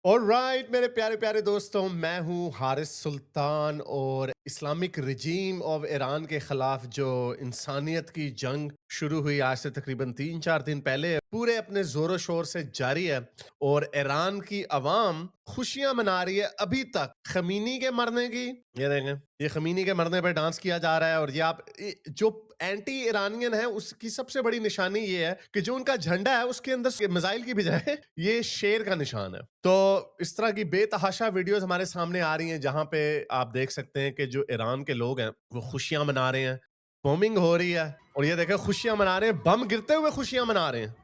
Alright मेरे प्यारे प्यारे दोस्तों, मैं हूं हारिस सुल्तान और इस्लामिक रिजीम ऑफ ईरान के खिलाफ जो इंसानियत की जंग शुरू हुई आज से तकरीबन 3-4 दिन पहले पूरे अपने जोरों शोर से जारी है। और ईरान की अवाम खुशियां मना रही है अभी तक खमीनी के मरने की। ये देखें, ये खमीनी के मरने पर डांस किया जा रहा है। और ये आप जो एंटी ईरानियन है उसकी सबसे बड़ी निशानी ये है कि जो उनका झंडा है उसके अंदर मिसाइल की बजाय ये शेर का निशान है। तो इस तरह की बेतहाशा वीडियोस हमारे सामने आ रही हैं जहां पे आप देख सकते हैं कि जो ईरान के लोग हैं वो खुशियां मना रहे हैं, बॉम्बिंग हो रही है और ये देखें खुशियां मना रहे हैं, बम गिरते हुए खुशियां मना रहे हैं।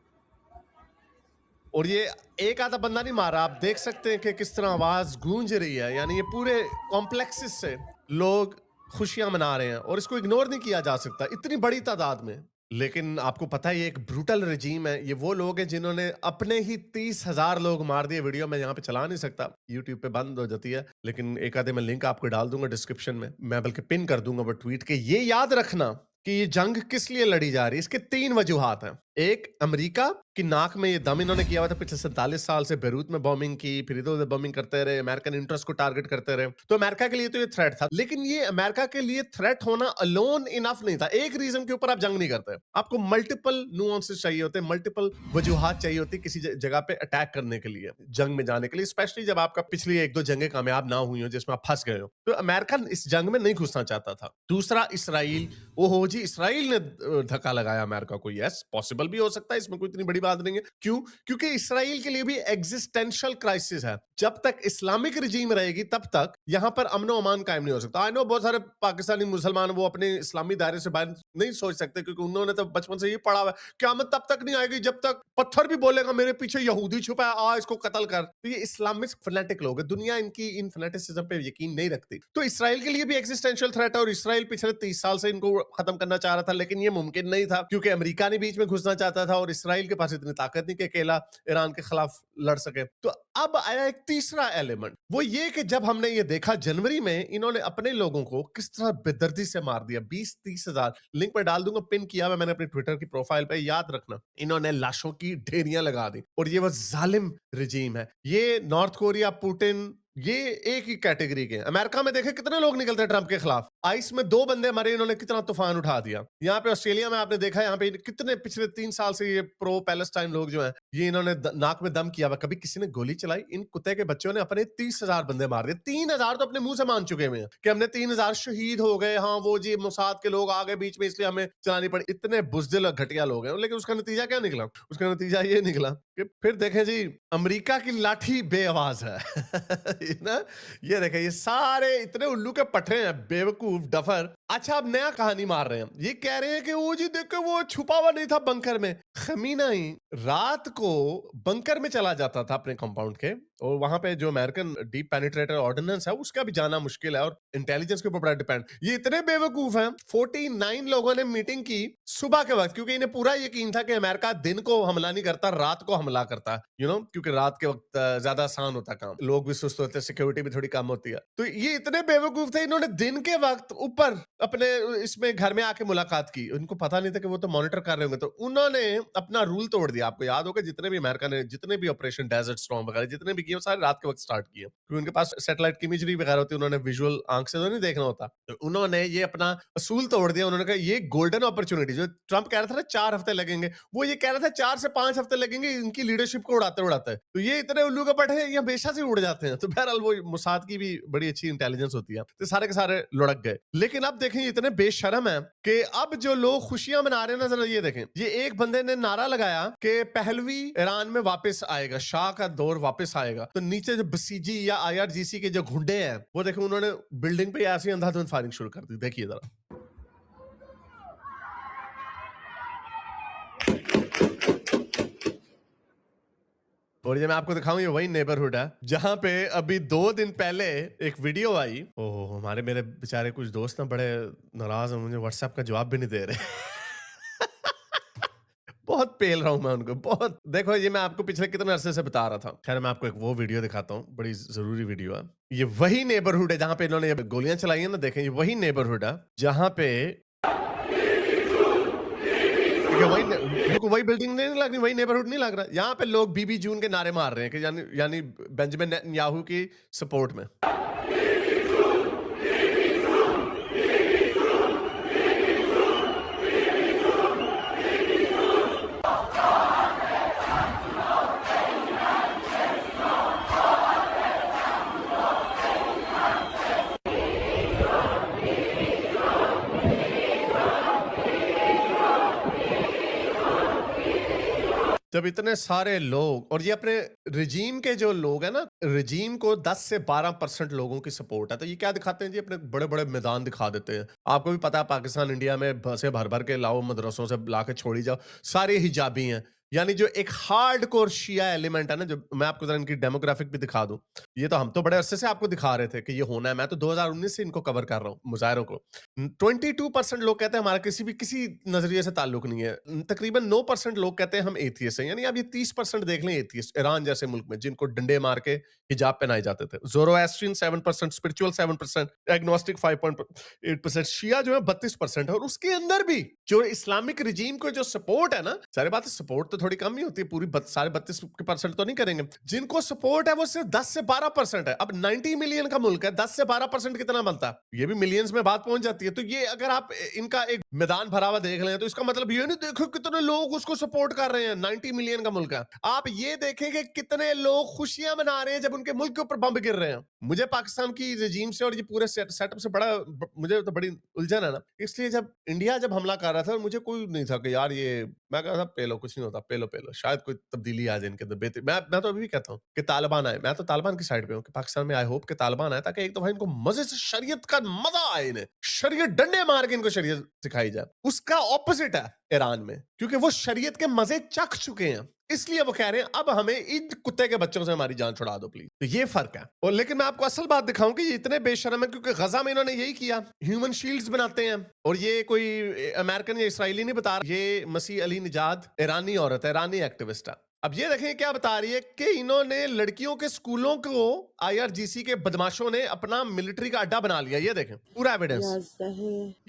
और ये एक आधा बंदा नहीं मार रहा, आप देख सकते हैं कि किस तरह आवाज गूंज रही है। यानी ये पूरे कॉम्प्लेक्सेस से लोग खुशियां मना रहे हैं और इसको इग्नोर नहीं किया जा सकता इतनी बड़ी तादाद में। लेकिन आपको पता है ये एक ब्रूटल रजीम है। ये वो लोग हैं जिन्होंने अपने ही 30,000 लोग मार दिए। वीडियो मैं यहाँ पे चला नहीं सकता, यूट्यूब पे बंद हो जाती है, लेकिन एक आधे मैं लिंक आपको डाल दूंगा डिस्क्रिप्शन में, मैं बल्कि पिन कर दूंगा वो ट्वीट के। ये याद रखना कि ये जंग किस लिए लड़ी जा रही है। इसके 3 वजूहात हैं। एक, अमेरिका की नाक में ये दम इन्होंने किया हुआ था पिछले 47 साल से। बेरूत में बॉम्बिंग की, फिर इधर उधर बॉम्बिंग करते रहे, अमेरिकन इंटरेस्ट को टारगेट करते रहे। तो अमेरिका के लिए तो ये थ्रेट था, लेकिन ये अमेरिका के लिए थ्रेट होना अलोन इनफ नहीं था। एक रीजन के ऊपर आप जंग नहीं करते, आपको मल्टीपल नुआंसेस चाहिए होते, मल्टीपल वजूहात चाहिए होती किसी जगह पे अटैक करने के लिए, जंग में जाने के लिए, स्पेशली जब आपका पिछली 1-2 जंगें कामयाब ना हुई हो जिसमें आप फंस गए हो। तो अमेरिका इस जंग में नहीं घुसना चाहता था। दूसरा, इसराइल। ओहो जी, इसराइल ने धक्का लगाया अमेरिका को। यस, पॉसिबल भी हो सकता है, इसमें कोई इतनी बड़ी बात नहीं है। क्यों? क्योंकि इसराइल के लिए भी एग्जिस्टेंशियल क्राइसिस है। जब तक इस्लामिक रिजीम रहेगी तब तक यहां पर अमन और अमान कायम नहीं हो सकता। आई नो बहुत सारे पाकिस्तानी मुसलमान वो अपने इस्लामी दायरे से बाहर नहीं सोच सकते, क्योंकि उन्होंने तो बचपन से ये पढ़ा हुआ है क़यामत तब तक नहीं आएगी जब तक पत्थर भी बोलेगा मेरे पीछे यहूदी छुपा है, आ इसको कत्ल कर। तो ये इस्लामिक फनेटिक लोग हैं, दुनिया इनकी इन फनेटिसिज्म पे यकीन नहीं रखती। तो इसराइल के लिए भी एग्जिस्टेंशियल थ्रेट है और इसराइल पिछले 30 साल से इनको खत्म करना चाह रहा था, लेकिन ये मुमकिन नहीं था क्योंकि अमेरिका ने बीच में घुसना चाहता था और इसराइल के पास इतनी ताकत नहीं कि अकेला ईरान के खिलाफ लड़ सके। तो अब आया एक तीसरा एलिमेंट, वो ये कि जब हमने ये देखा जनवरी में इन्होंने अपने लोगों को किस तरह बेदर्दी से मार दिया, 20-30 हजार। लिंक पे डाल दूंगा, पिन किया हुआ मैंने अपने ट्विटर की प्रोफाइल पे। याद रखना, इन्होंने लाशों की ढेरियां लगा दी और ये वो जालिम रजीम है। ये नॉर्थ कोरिया, पुतिन, ये एक ही कैटेगरी के हैं। अमेरिका में देखे कितने लोग निकलते हैं ट्रंप के खिलाफ। आइस में 2 बंदे मरे, इन्होंने कितना तूफान उठा दिया। यहाँ पे ऑस्ट्रेलिया में आपने देखा, यहाँ पे कितने पिछले 3 साल से ये प्रो पैलेस्टाइन लोग जो हैं, ये इन्होंने नाक में दम किया हुआ। कभी किसी ने गोली चलाई? इन कुत्ते के बच्चों ने अपने 30,000 बंदे मार दिए। 3,000 तो अपने मुंह से मान चुके हुए हैं कि हमने 3,000 शहीद हो गए। हाँ, वो जी मोसाद के लोग आ गए बीच में, इसलिए हमें चलानी पड़ी। इतने बुजदिल और घटिया लोग हैं। लेकिन उसका नतीजा क्या निकला? उसका नतीजा ये निकला कि फिर देखें जी, अमेरिका की लाठी बेआवाज है। ना, ये देखें, ये सारे इतने उल्लू के पट्टे हैं, बेवकूफ डफर। अच्छा, अब नया कहानी मार रहे हैं। ये कह रहे हैं कि वो जी देखो वो छुपा हुआ नहीं था बंकर में। खमीनाई रात को बंकर में चला जाता था अपने कंपाउंड के, और वहां पे जो अमेरिकन डीप पेनिट्रेटर ऑर्डिनेंस है उसका भी जाना मुश्किल है और इंटेलिजेंस के ऊपर बड़ा डिपेंड। ये इतने बेवकूफ हैं, 49 लोगों ने मीटिंग की सुबह के वक्त, क्योंकि इन्हें पूरा यकीन था कि अमेरिका दिन को हमला नहीं करता, रात को हमला करता, क्योंकि रात के वक्त ज्यादा आसान होता काम, लोग भी सुस्त होते हैं, सिक्योरिटी भी थोड़ी कम होती है। तो ये इतने बेवकूफ थे, इन्होंने दिन के वक्त ऊपर अपने इसमें घर में आके मुलाकात की। उनको पता नहीं था कि वो तो मॉनिटर कर रहे होंगे, तो उन्होंने अपना रूल तोड़ दिया। आपको याद होगा जितने भी अमेरिका ने जितने भी ऑपरेशन डेजर्ट स्टॉर्म वगैरह जितने भी किए, सारे रात के वक्त स्टार्ट किए, क्योंकि उनके पास सैटेलाइट की इमेजरी वगैरह होती है, उन्होंने विजुअल आंख से तो नहीं देखना होता। तो उन्होंने ये अपना असूल तोड़ दिया। उन्होंने कहा ये गोल्डन अपॉर्चुनिटी, जो ट्रंप कह रहा था ना 4 हफ्ते लगेंगे, वो ये कह रहा था 4 से 5 हफ्ते लगेंगे इनकी लीडरशिप को उड़ाते उड़ाते। तो ये इतने उल्लू के पट्टे हैं, ये हमेशा से उड़ जाते हैं। तो बहरहाल वो मोसाद की भी बड़ी अच्छी इंटेलिजेंस होती है, तो सारे के सारे लुढ़क गए। लेकिन अब देखें इतने बेशर्म है कि अब जो लोग खुशियां मना रहे हैं ना, जरा ये देखें, ये एक बंदे ने नारा लगाया कि पहलवी ईरान में वापस आएगा, शाह का दौर वापस आएगा। तो नीचे जो बसीजी या IRGC के जो गुंडे हैं, वो देखें उन्होंने बिल्डिंग पे ऐसे ही अंधाधुंध फायरिंग शुरू कर दी। देखिए जरा, और ये मैं आपको दिखाऊं, ये वही नेबरहुड है जहां पे अभी 2 दिन पहले एक वीडियो आई। ओह, हमारे मेरे बेचारे कुछ दोस्त ना बड़े नाराज हैं, मुझे व्हाट्सएप का जवाब भी नहीं दे रहे। बहुत पेल रहा हूं मैं उनको, बहुत। देखो, ये मैं आपको पिछले कितने अरसे से बता रहा था। खैर, मैं आपको एक वो वीडियो दिखाता हूँ, बड़ी जरूरी वीडियो है। ये वही नेबरहुड है जहां पे इन्होंने ये गोलियां चलाई है ना। देखें, ये वही नेबरहुड है जहां पे देखिए वही न बिल्कुल वही बिल्डिंग नहीं लग रही, वही नेबरहुड नहीं लग रहा। यहाँ पे लोग बीबी जून के नारे मार रहे हैं कि यानी यानी बेंजामिन नेतन्याहू की सपोर्ट में। जब इतने सारे लोग और ये अपने रिजीम के जो लोग हैं ना, रिजीम को 10 से 12% लोगों की सपोर्ट है, तो ये क्या दिखाते हैं जी, अपने बड़े बड़े मैदान दिखा देते हैं। आपको भी पता है पाकिस्तान इंडिया में बसें भर भर के लाओ, मदरसों से ला के छोड़ी जाओ, सारे हिजाबी हैं। यानी जो एक हार्ड कोर शिया एलिमेंट है ना, जो मैं आपको जरा इनकी डेमोग्राफिक भी दिखा दूं। ये तो हम तो बड़े अरसे से आपको दिखा रहे थे कि ये होना है, मैं तो 2019 से इनको कवर कर रहा हूँ मुजाहरों को। 22% लोग कहते हैं हमारा किसी नजरिए से ताल्लुक नहीं है। तकरीबन 9% लोग कहते हैं हम एथियस्ट हैं। यानी आप ये 30% देख लें एथियस्ट ईरान जैसे मुल्क में, जिनको डंडे मार के हिजाब पहनाए जाते थे। ज़ोरोएस्ट्रियन 7%, स्पिरिचुअल 7%, एग्नोस्टिक 5.8%, शिया जो है 32% है। और उसके अंदर भी जो इस्लामिक रिजीम को जो सपोर्ट है ना, सारी बात सपोर्ट तो थोड़ी कम ही होती है, पूरी सारे 32% तो नहीं करेंगे। जिनको सपोर्ट है वो सिर्फ 10 से 12% है। अब 90 मिलियन का मुल्क है, 10 से 12% कितना बनता है? ये भी मिलियंस में बात पहुंच जाती है। तो ये अगर आप इनका एक मैदान भरा हुआ देख लें, तो इसका मतलब ये नहीं देखो कितने लोग उसको सपोर्ट कर रहे हैं। 90 मिलियन का मुल्क है। आप ये देखें कि कितने लोग खुशियां मना रहे हैं जब उनके मुल्क के ऊपर बम गिर रहे हैं। मुझे पाकिस्तान की रजीम से और ये पूरे सेटअप से मुझे तो बड़ी उलझन है ना। इसलिए जब हमला कर रहा था, मुझे कोई नहीं था कि यार ये, मैं कहा था पेलो, कुछ नहीं होता, पेलो पेलो, शायद कोई तब्दीली आ जाए इनके अंदर। मैं तो अभी भी कहता हूँ कि तालिबान आए। मैं तो तालिबान की साइड पे हूँ कि पाकिस्तान में आई होप कि तालिबान आए, ताकि एक दफा इनको मजे से शरीयत का मजा आए, इन्हें शरीयत डंडे मार के इनको शरीयत सिखाई जाए। उसका ऑपोजिट है ईरान में, क्योंकि वो शरीयत के मजे चख चुके हैं। इसलिए वो कह रहे हैं अब हमें इन कुत्ते के बच्चों से हमारी जान छुड़ा दो प्लीज। तो ये फर्क है। और लेकिन मैं आपको असल बात दिखाऊं कि ये इतने बेशर्म है, क्योंकि गजा में इन्होंने यही किया, ह्यूमन शील्ड्स बनाते हैं। और ये कोई अमेरिकन या इसराइली नहीं बता रहा, ये मसीह अली निजाद ईरानी औरत है, ईरानी एक्टिविस्ट है। अब ये देखें क्या बता रही है कि इन्होंने लड़कियों के स्कूलों को आईआरजीसी के बदमाशों ने अपना मिलिट्री का अड्डा बना लिया। ये देखें पूरा एविडेंस।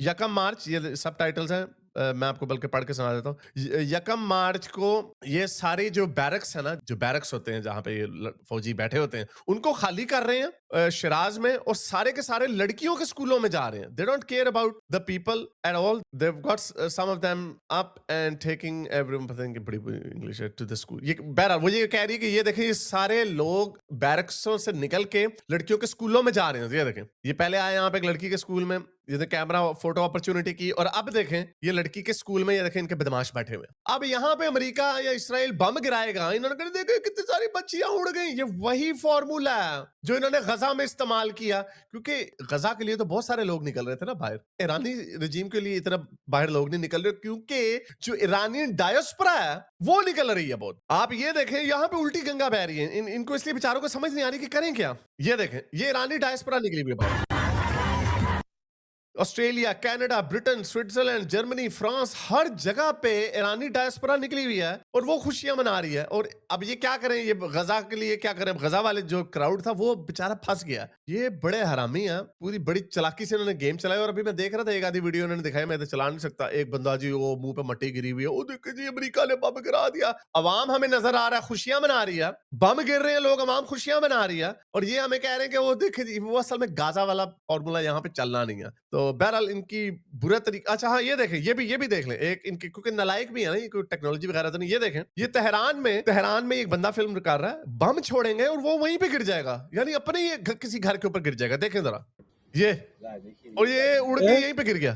यकम मार्च, ये सब टाइटल्स हैं, मैं आपको बल्कि पढ़ के सुना देता हूँ। यकम मार्च को ये सारे जो बैरक्स है ना, जो बैरक्स होते हैं जहां पे ये फौजी बैठे होते हैं, उनको खाली कर रहे हैं शिराज में, और सारे के सारे लड़कियों के स्कूलों में जा रहे हैं। They don't care about the people at all. They have got some of them up and taking everyone, पता नहीं बड़ी इंग्लिश है, टू द स्कूल। ये बहरहाल वो ये कह रही है कि ये देखें, ये सारे लोग बैरक्सों से निकल के लड़कियों के स्कूलों में जा रहे हैं। ये देखें, ये पहले आए यहाँ पे एक लड़की के स्कूल में, ये कैमरा फोटो अपॉर्चुनिटी की, और अब देखें ये लड़की के स्कूल में, ये देखें इनके बदमाश बैठे हुए। अब यहाँ पे अमेरिका या इसराइल बम गिराएगा, इन्होंने कहा देखो कितनी सारी बच्चियां उड़ गई। ये वही फॉर्मूला है जो इन्होंने गजा में इस्तेमाल किया, क्योंकि गजा के लिए तो बहुत सारे लोग निकल रहे थे ना बाहर। ईरानी रजीम के लिए इतना बाहर लोग नहीं निकल रहे, क्योंकि जो ईरानी डायस्पोरा है वो निकल रही है बहुत। आप ये देखें यहाँ पे उल्टी गंगा बह रही है। इनको इसलिए बेचारों को समझ नहीं आ रही कि करें क्या। ये देखें, ये ईरानी डायस्पोरा निकली हुई है बाहर। Australia, Canada, Britain, Switzerland, Germany, France, हर जगह पे ईरानी डायस्पोरा निकली हुई है और वो खुशियां मना रही है। और अब ये क्या करें, ये गजा के लिए क्या करें। गजा वाले जो क्राउड था वो बेचारा फंस गया। ये बड़े हरामी हैं, पूरी बड़ी चालाकी से इन्होंने गेम चलाया। और अभी मैं देख रहा था, एक आधी वीडियो उन्होंने दिखाई, मैं तो चला नहीं सकता। एक बंदा जी वो मुंह पे मट्टी गिरी हुई है, वो देखिए जी अमेरिका ने बम गिरा दिया। अवाम हमें नजर आ रहा है खुशियां मना रही है, बम गिर रहे हैं लोग, अवाम खुशियां मना रही है, और ये हमें कह रहे हैं कि वो देखिए वो असल में गाजा वाला फॉर्मूला यहाँ पे चलना नहीं है। तो बहरहाल इनकी बुरा तरीका। अच्छा हाँ, ये देखें, ये भी देख लें एक इनकी, क्योंकि नालायक भी है ना, ये कोई टेक्नोलॉजी वगैरह तो नहीं। ये देखें, ये तेहरान में एक बंदा फिल्म कर रहा है, बम छोड़ेंगे और वो वहीं पे गिर जाएगा, यानी अपने ही किसी घर के ऊपर गिर जाएगा। देखें जरा ये, और ये उड़ के यहीं पे गिर गया।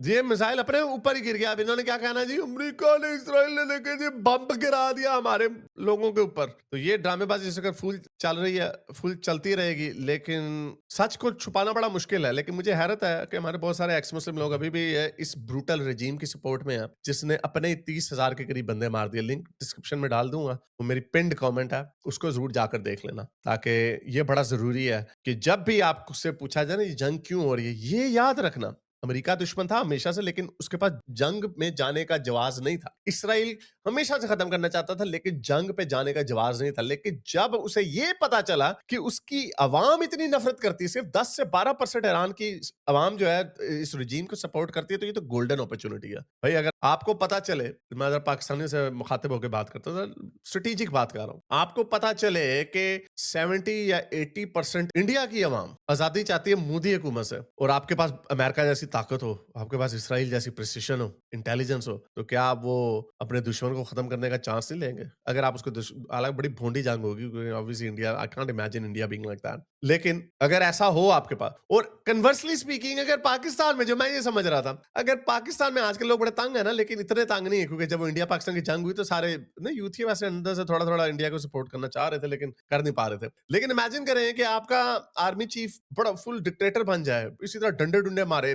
ये मिसाइल अपने ऊपर ही गिर गया। अब इन्होंने क्या कहना जी, अमेरिका ने इस्राइल ने लेके जी बम गिरा दिया हमारे लोगों के ऊपर। तो ये ड्रामेबाजी इस फुल चल रही है, फुल चलती रहेगी, लेकिन सच को छुपाना बड़ा मुश्किल है। लेकिन मुझे हैरत है कि हमारे बहुत सारे एक्स मुस्लिम लोग अभी भी इस ब्रूटल रजीम की सपोर्ट में है, जिसने अपने 30,000 के करीब बंदे मार दिए। लिंक डिस्क्रिप्शन में डाल दूंगा, वो मेरी पिंड कमेंट है, उसको जरूर जाकर देख लेना, ताकि ये बड़ा जरूरी है कि जब भी आपसे पूछा जाए ना ये जंग क्यों हो रही है, ये याद रखना अमेरिका दुश्मन था हमेशा से, लेकिन उसके पास जंग में जाने का जवाज नहीं था। इसराइल हमेशा से खत्म करना चाहता था, लेकिन जंग पे जाने का जवाज नहीं था। लेकिन जब उसे ये पता चला कि उसकी अवाम इतनी नफरत करती है, सिर्फ 10 से 12% ईरान की अवाम जो है इस रिजीम को सपोर्ट करती है, तो ये तो गोल्डन अपॉर्चुनिटी है भाई। अगर आपको पता चले, मैं अगर पाकिस्तानी से मुखातिब होकर बात करता हूँ, स्ट्रेटेजिक बात कर रहा हूँ, आपको पता चले कि 70 या 80% इंडिया की अवाम आजादी चाहती है मोदी हुकूमत से, और आपके पास अमेरिका जैसी ताकत हो, आपके पास इसराइल जैसी प्रिसिशन हो, इंटेलिजेंस हो, तो क्या आप वो अपने दुश्मन को खत्म करने का चांस नहीं लेंगे? अगर आप उसको हालांकि बड़ी भोंडी जंग होगी, obviously India, I can't imagine India being like that, लेकिन अगर ऐसा हो आपके पास, और कन्वर्सली स्पीकिंग, अगर पाकिस्तान में, जो मैं ये समझ रहा था, अगर पाकिस्तान में आजकल लोग बड़े तंग है ना, लेकिन इतने तंग नहीं है, क्योंकि जब इंडिया पाकिस्तान की जंग हुई तो सारे ना यूथ ही वैसे अंदर से थोड़ा थोड़ा इंडिया को सपोर्ट करना चाह रहे थे, लेकिन कर नहीं पा रहे थे। लेकिन इमेजिन करें कि आपका आर्मी चीफ बड़ा फुल डिक्टेटर बन जाए, इसी तरह डंडे डुंडे मारे,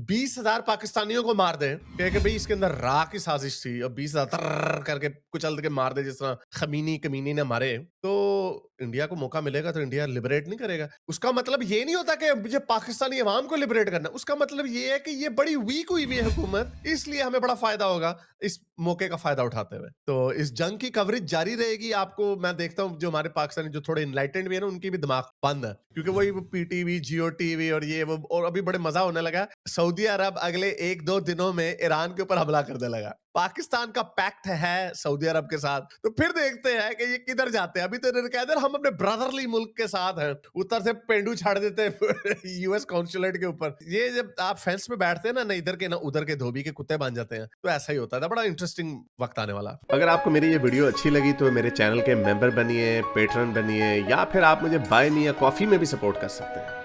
20,000 पाकिस्तानियों को मार दे, कहे कि भाई इसके अंदर रा की साजिश थी, और 20,000 करके कुचल के मार दे, जिस तरह खमीनी कमीनी ने मारे, तो इंडिया को मौका मिलेगा तो इंडिया लिबरेट नहीं करेगा। उसका मतलब ये नहीं होता कि मुझे पाकिस्तानी अवाम को लिबरेट करना, उसका मतलब ये है कि ये बड़ी वीक हुई हुई है हुकूमत, इसलिए हमें बड़ा फायदा होगा इस मौके का फायदा उठाते हुए। तो इस जंग की कवरेज जारी रहेगी। आपको मैं देखता हूँ जो हमारे पाकिस्तानी जो थोड़े इनलाइटेंड भी है ना, उनकी भी दिमाग बंद है, क्योंकि वही पीटीवी, जियो टीवी और ये वो, और अभी बड़े मजा होने लगा, सऊदी अरब अगले 1-2 दिनों में ईरान के ऊपर हमला करने लगा। पाकिस्तान का पैक्ट है सऊदी अरब के साथ, तो फिर देखते हैं कि ये किधर जाते हैं। अभी तो इन्होंने कहा था हम अपने ब्रदरली मुल्क के साथ हैं, उधर से पेंडू छाड़ देते हैं यूएस कॉन्सुलेट के ऊपर। ये जब आप फेंस में बैठते हैं ना इधर के ना उधर के, धोबी के कुत्ते बन जाते हैं, तो ऐसा ही होता था। बड़ा इंटरेस्टिंग वक्त आने वाला। अगर आपको मेरी ये वीडियो अच्छी लगी तो मेरे चैनल के मेंबर बनिए, पेट्रन बनिए, या फिर आप मुझे बाय मी या कॉफी में भी सपोर्ट कर सकते हैं।